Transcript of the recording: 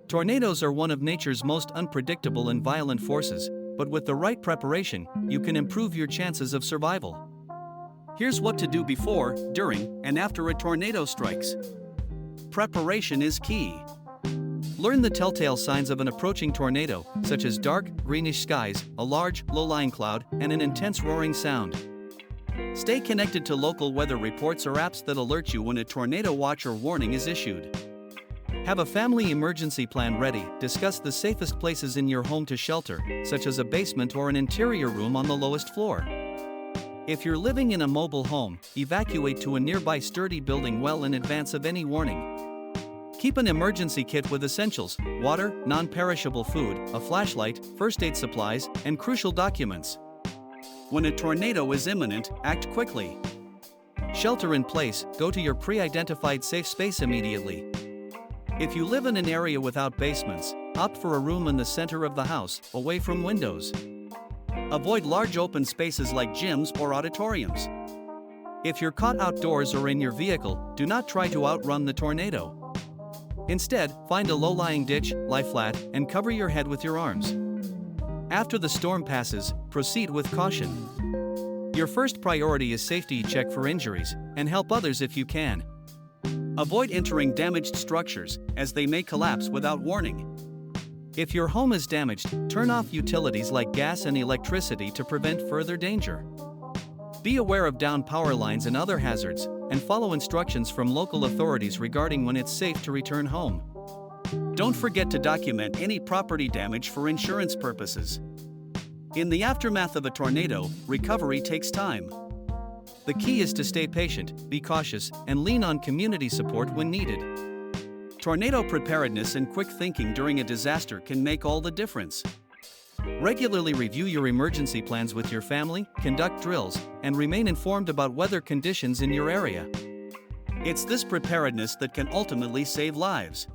Tornadoes are one of nature's most unpredictable and violent forces, but with the right preparation, you can improve your chances of survival. Here's what to do before, during, and after a tornado strikes. Preparation is key. Learn the telltale signs of an approaching tornado, such as dark, greenish skies, a large, low-lying cloud, and an intense roaring sound. Stay connected to local weather reports or apps that alert you when a tornado watch or warning is issued. Have a family emergency plan ready. Discuss the safest places in your home to shelter, such as a basement or an interior room on the lowest floor. If you're living in a mobile home, evacuate to a nearby sturdy building well in advance of any warning. Keep an emergency kit with essentials: water, non-perishable food, a flashlight, first aid supplies, and crucial documents. When a tornado is imminent, act quickly. Shelter in place. Go to your pre-identified safe space immediately. If you live in an area without basements, opt for a room in the center of the house, away from windows. Avoid large open spaces like gyms or auditoriums. If you're caught outdoors or in your vehicle, do not try to outrun the tornado. Instead, find a low-lying ditch, lie flat, and cover your head with your arms. After the storm passes, proceed with caution. Your first priority is safety. Check for injuries, and help others if you can. Avoid entering damaged structures, as they may collapse without warning. If your home is damaged, turn off utilities like gas and electricity to prevent further danger. Be aware of downed power lines and other hazards, and follow instructions from local authorities regarding when it's safe to return home. Don't forget to document any property damage for insurance purposes. In the aftermath of a tornado, recovery takes time. The key is to stay patient, be cautious, and lean on community support when needed. Tornado preparedness and quick thinking during a disaster can make all the difference. Regularly review your emergency plans with your family, conduct drills, and remain informed about weather conditions in your area. It's this preparedness that can ultimately save lives.